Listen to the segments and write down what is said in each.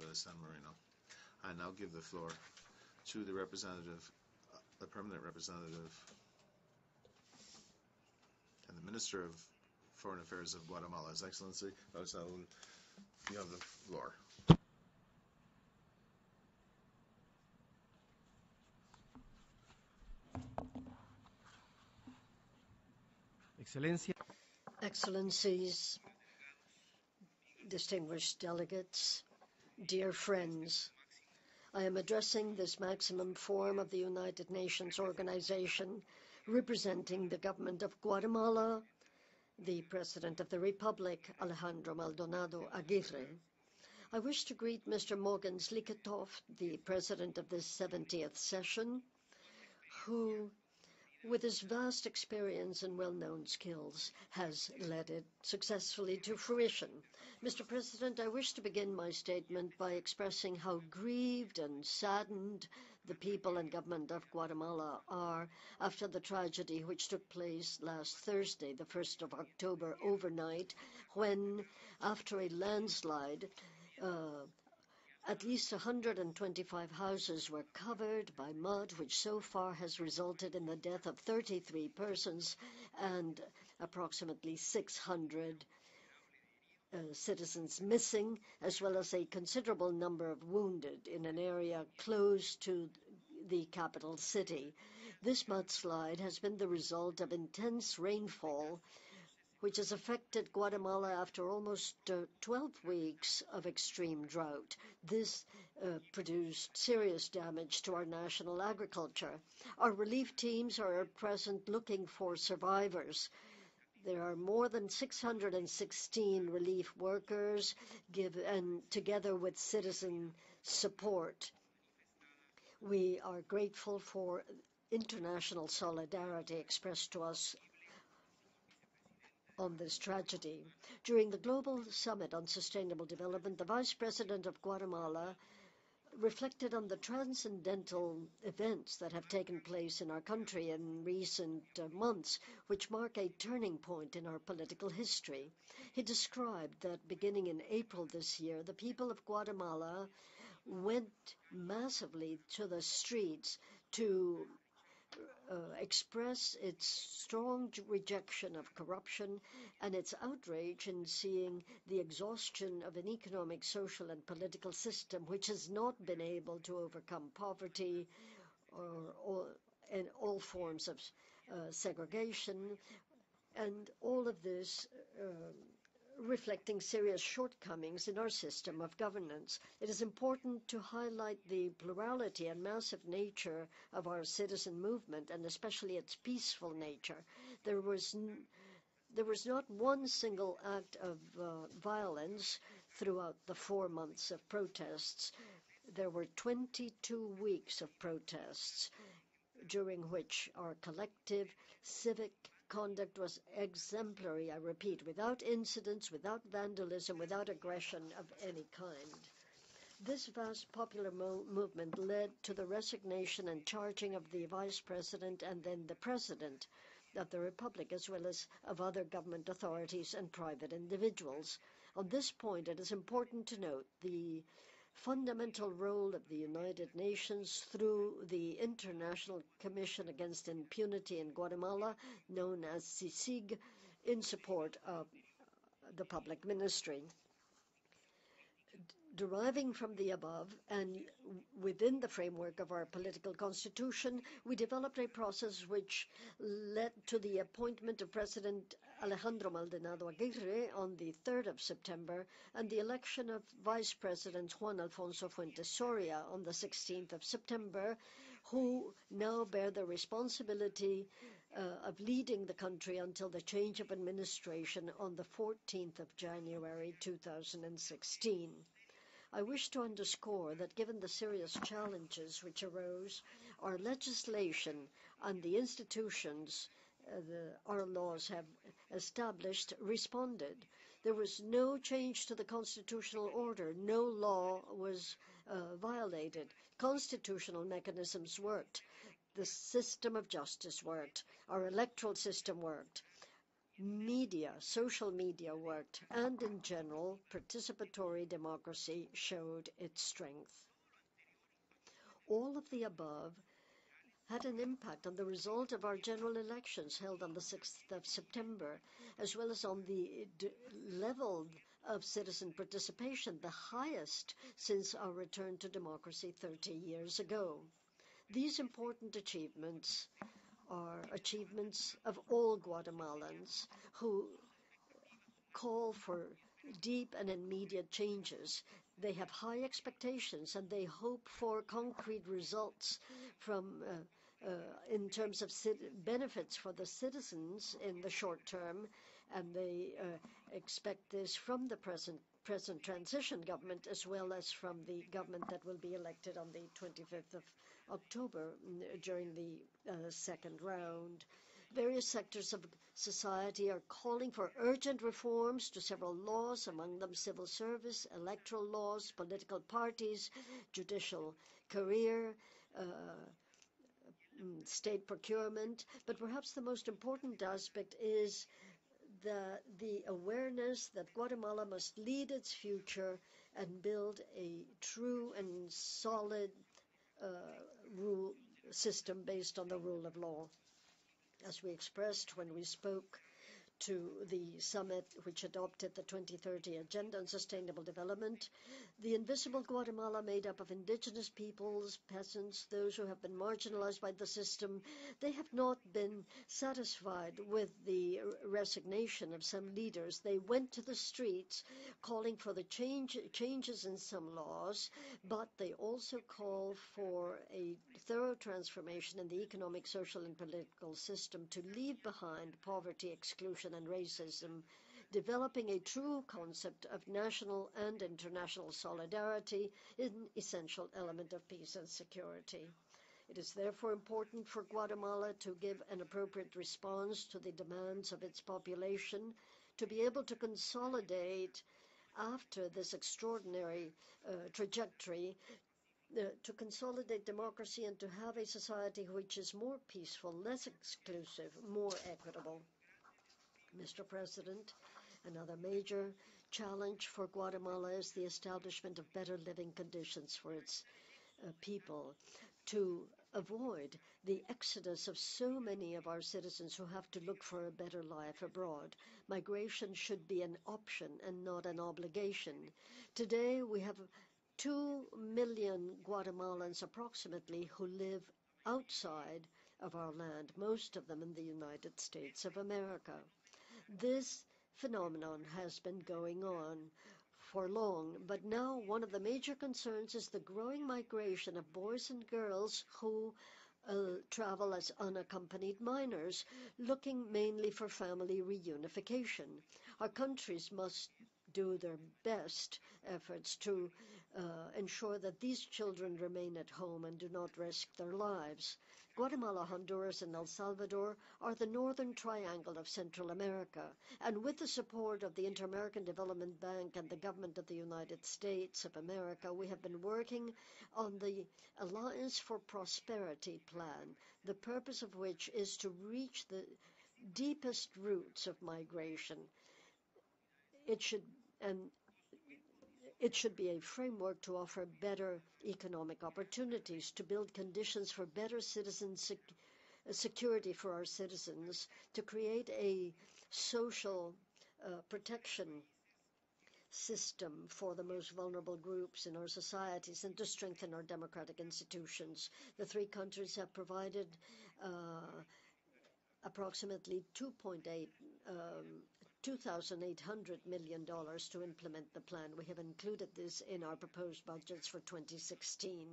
de San Marino. I now give the floor to the representative, the permanent representative, and the Minister of Foreign Affairs of Guatemala. His Excellency, Raúl, you have the floor. Excellencies, distinguished delegates, dear friends, I am addressing this maximum forum of the United Nations Organization representing the government of Guatemala, the President of the Republic, Alejandro Maldonado Aguirre. I wish to greet Mr. Morgens Liketov, the President of this 70th session, who, with his vast experience and well-known skills, has led it successfully to fruition. Mr. President, I wish to begin my statement by expressing how grieved and saddened the people and government of Guatemala are after the tragedy which took place last Thursday, the 1st of October, overnight, when, after a landslide, at least 125 houses were covered by mud, which so far has resulted in the death of 33 persons and approximately 600 citizens missing, as well as a considerable number of wounded in an area close to the capital city. This mudslide has been the result of intense rainfall which has affected Guatemala after almost 12 weeks of extreme drought. This produced serious damage to our national agriculture. Our relief teams are at present looking for survivors. There are more than 616 relief workers, and together with citizen support. We are grateful for international solidarity expressed to us on this tragedy. During the Global Summit on Sustainable Development, the Vice President of Guatemala reflected on the transcendental events that have taken place in our country in recent months, which mark a turning point in our political history. He described that beginning in April this year, the people of Guatemala went massively to the streets to express its strong rejection of corruption and its outrage in seeing the exhaustion of an economic, social, and political system which has not been able to overcome poverty and all forms of segregation, and all of this reflecting serious shortcomings in our system of governance. It is important to highlight the plurality and massive nature of our citizen movement, and especially its peaceful nature. There was not one single act of violence throughout the 4 months of protests. There were 22 weeks of protests, during which our collective civic conduct was exemplary, I repeat, without incidents, without vandalism, without aggression of any kind. This vast popular movement led to the resignation and charging of the Vice President and then the President of the Republic, as well as of other government authorities and private individuals. On this point, it is important to note the fundamental role of the United Nations through the International Commission Against Impunity in Guatemala, known as CICIG, in support of the public ministry. Deriving from the above and within the framework of our political constitution, we developed a process which led to the appointment of President Alejandro Maldonado Aguirre on the 3rd of September and the election of Vice President Juan Alfonso Fuentes Soria on the 16th of September, who now bear the responsibility of leading the country until the change of administration on the 14th of January 2016. I wish to underscore that given the serious challenges which arose, our legislation and the institutions our laws have established responded. There was no change to the constitutional order. No law was violated. Constitutional mechanisms worked. The system of justice worked. Our electoral system worked. media, social media worked, and in general, participatory democracy showed its strength. All of the above had an impact on the result of our general elections held on the 6th of September, as well as on the level of citizen participation, the highest since our return to democracy 30 years ago. These important achievements are achievements of all Guatemalans who call for deep and immediate changes. They have high expectations and they hope for concrete results from in terms of benefits for the citizens in the short term, and they expect this from the present transition government as well as from the government that will be elected on the 25th of October during the second round. Various sectors of society are calling for urgent reforms to several laws, among them civil service, electoral laws, political parties, judicial career, state procurement. But perhaps the most important aspect is the awareness that Guatemala must lead its future and build a true and solid rule system based on the rule of law. As we expressed when we spoke to the summit which adopted the 2030 Agenda on Sustainable Development, the invisible Guatemala made up of indigenous peoples, peasants, those who have been marginalized by the system, they have not been satisfied with the resignation of some leaders. They went to the streets calling for the changes in some laws, but they also call for a thorough transformation in the economic, social, and political system to leave behind poverty, exclusion, and racism, developing a true concept of national and international solidarity, an essential element of peace and security. It is therefore important for Guatemala to give an appropriate response to the demands of its population, to be able to consolidate after this extraordinary trajectory, to consolidate democracy and to have a society which is more peaceful, less exclusive, more equitable. Mr. President, another major challenge for Guatemala is the establishment of better living conditions for its people to avoid the exodus of so many of our citizens who have to look for a better life abroad. Migration should be an option and not an obligation. Today we have 2 million Guatemalans approximately who live outside of our land, most of them in the United States of America. This phenomenon has been going on for long, but now one of the major concerns is the growing migration of boys and girls who travel as unaccompanied minors, looking mainly for family reunification. Our countries must do their best efforts to ensure that these children remain at home and do not risk their lives. Guatemala, Honduras, and El Salvador are the northern triangle of Central America, and with the support of the Inter-American Development Bank and the government of the United States of America, we have been working on the Alliance for Prosperity plan, the purpose of which is to reach the deepest roots of migration. It should be a framework to offer better economic opportunities, to build conditions for better citizen security for our citizens, to create a social protection system for the most vulnerable groups in our societies, and to strengthen our democratic institutions. The three countries have provided approximately $2,800 million to implement the plan. We have included this in our proposed budgets for 2016.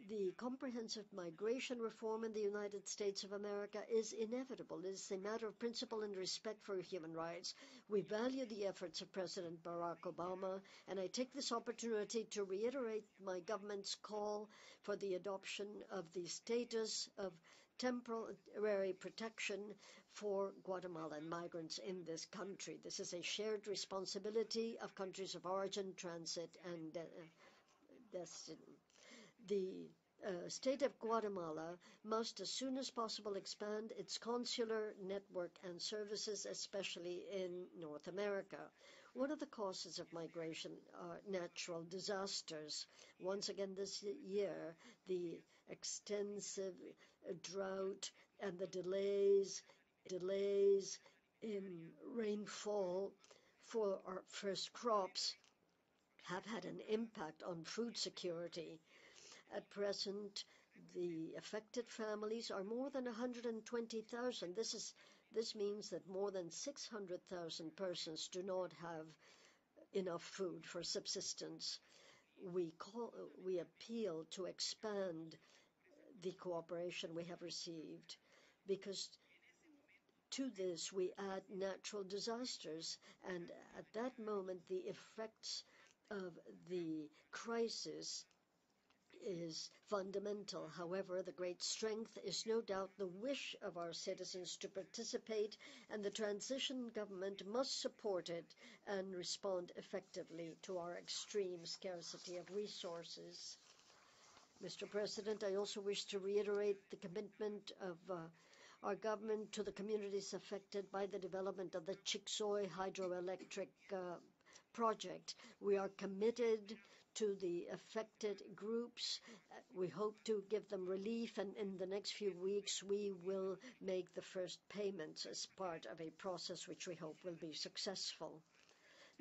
The comprehensive migration reform in the United States of America is inevitable. It is a matter of principle and respect for human rights. We value the efforts of President Barack Obama, and I take this opportunity to reiterate my government's call for the adoption of the status of temporary protection for Guatemalan migrants in this country. This is a shared responsibility of countries of origin, transit, and destination. The State of Guatemala must as soon as possible expand its consular network and services, especially in North America. One of the causes of migration are natural disasters. Once again this year, the extensive drought and the delays in rainfall for our first crops have had an impact on food security. At present, the affected families are more than 120,000. This means that more than 600,000 persons do not have enough food for subsistence. We appeal to expand the cooperation we have received, because to this we add natural disasters, and at that moment the effects of the crisis is fundamental. However, the great strength is no doubt the wish of our citizens to participate, and the transition government must support it and respond effectively to our extreme scarcity of resources. Mr. President, I also wish to reiterate the commitment of our government to the communities affected by the development of the Chicxoy hydroelectric project. We are committed to the affected groups. We hope to give them relief, and in the next few weeks we will make the first payments as part of a process which we hope will be successful.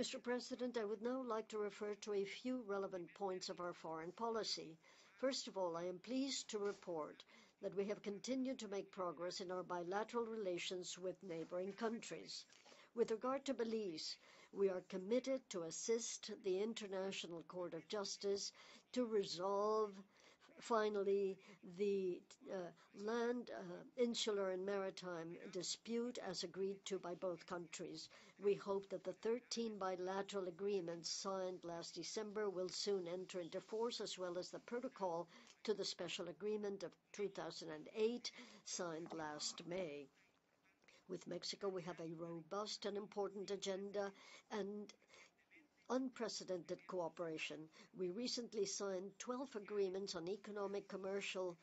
Mr. President, I would now like to refer to a few relevant points of our foreign policy. First of all, I am pleased to report that we have continued to make progress in our bilateral relations with neighboring countries. With regard to Belize, we are committed to assist the International Court of Justice to resolve finally the land, insular and maritime dispute as agreed to by both countries. We hope that the 13 bilateral agreements signed last December will soon enter into force, as well as the protocol to the special agreement of 2008 signed last May. With Mexico, we have a robust and important agenda and unprecedented cooperation. We recently signed 12 agreements on economic, commercial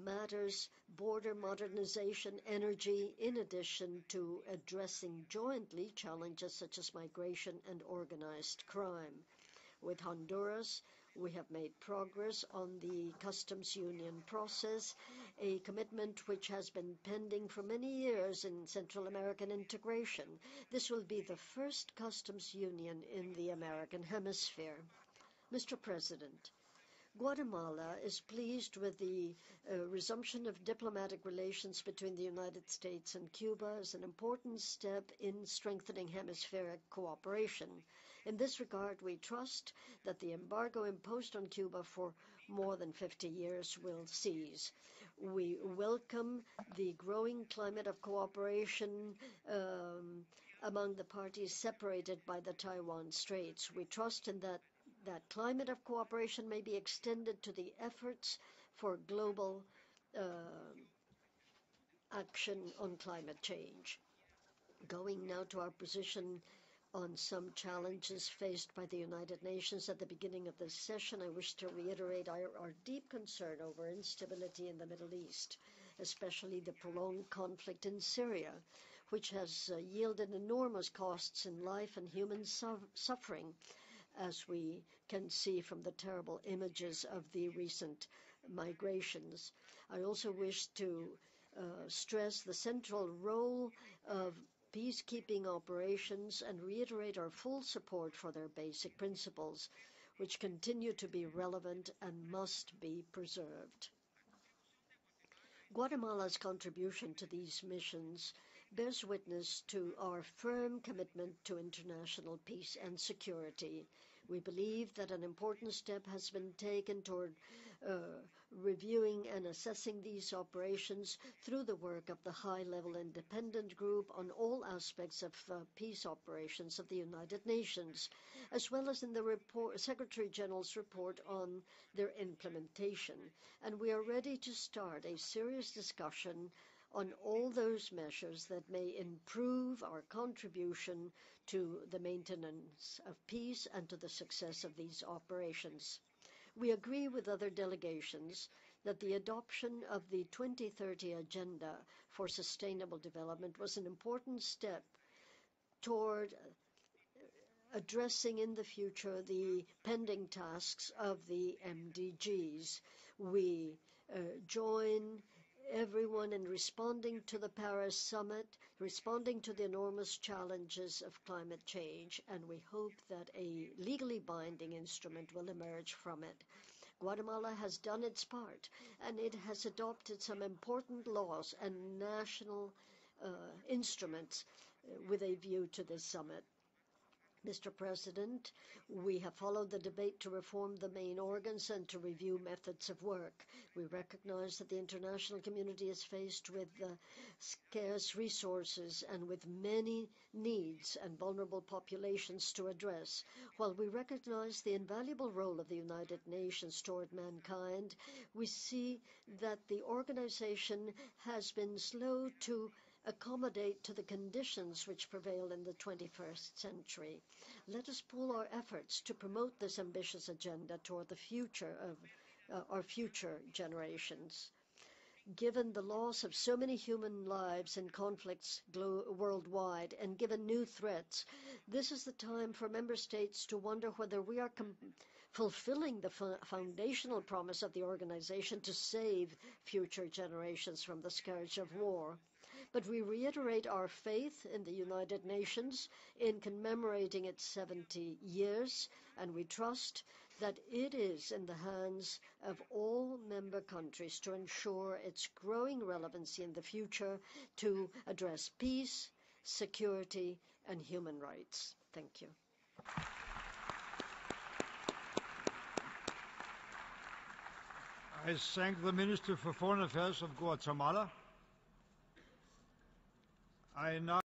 matters, border modernization, energy, in addition to addressing jointly challenges such as migration and organized crime. With Honduras, we have made progress on the customs union process, a commitment which has been pending for many years in Central American integration. This will be the first customs union in the American hemisphere. Mr. President, Guatemala is pleased with the resumption of diplomatic relations between the United States and Cuba as an important step in strengthening hemispheric cooperation. In this regard, we trust that the embargo imposed on Cuba for more than 50 years will cease. We welcome the growing climate of cooperation among the parties separated by the Taiwan Straits. We trust in that climate of cooperation may be extended to the efforts for global action on climate change. Going now to our position on some challenges faced by the United Nations at the beginning of this session, I wish to reiterate our deep concern over instability in the Middle East, especially the prolonged conflict in Syria, which has yielded enormous costs in life and human suffering, as we can see from the terrible images of the recent migrations. I also wish to stress the central role of peacekeeping operations and reiterate our full support for their basic principles, which continue to be relevant and must be preserved. Guatemala's contribution to these missions bears witness to our firm commitment to international peace and security. We believe that an important step has been taken toward reviewing and assessing these operations through the work of the high-level independent group on all aspects of peace operations of the United Nations, as well as in the Secretary General's report on their implementation. And we are ready to start a serious discussion on all those measures that may improve our contribution to the maintenance of peace and to the success of these operations. We agree with other delegations that the adoption of the 2030 Agenda for Sustainable Development was an important step toward addressing in the future the pending tasks of the MDGs. We join everyone in responding to the Paris Summit, responding to the enormous challenges of climate change, and we hope that a legally binding instrument will emerge from it. Guatemala has done its part, and it has adopted some important laws and national instruments with a view to this summit. Mr. President, we have followed the debate to reform the main organs and to review methods of work. We recognize that the international community is faced with scarce resources and with many needs and vulnerable populations to address. While we recognize the invaluable role of the United Nations toward mankind, we see that the organization has been slow to accommodate to the conditions which prevail in the 21st century. Let us pool our efforts to promote this ambitious agenda toward the future of our future generations. Given the loss of so many human lives in conflicts worldwide and given new threats, this is the time for member states to wonder whether we are fulfilling the foundational promise of the organization to save future generations from the scourge of war. But we reiterate our faith in the United Nations in commemorating its 70 years, and we trust that it is in the hands of all member countries to ensure its growing relevancy in the future to address peace, security, and human rights. Thank you. I thank the Minister for Foreign Affairs of Guatemala. I now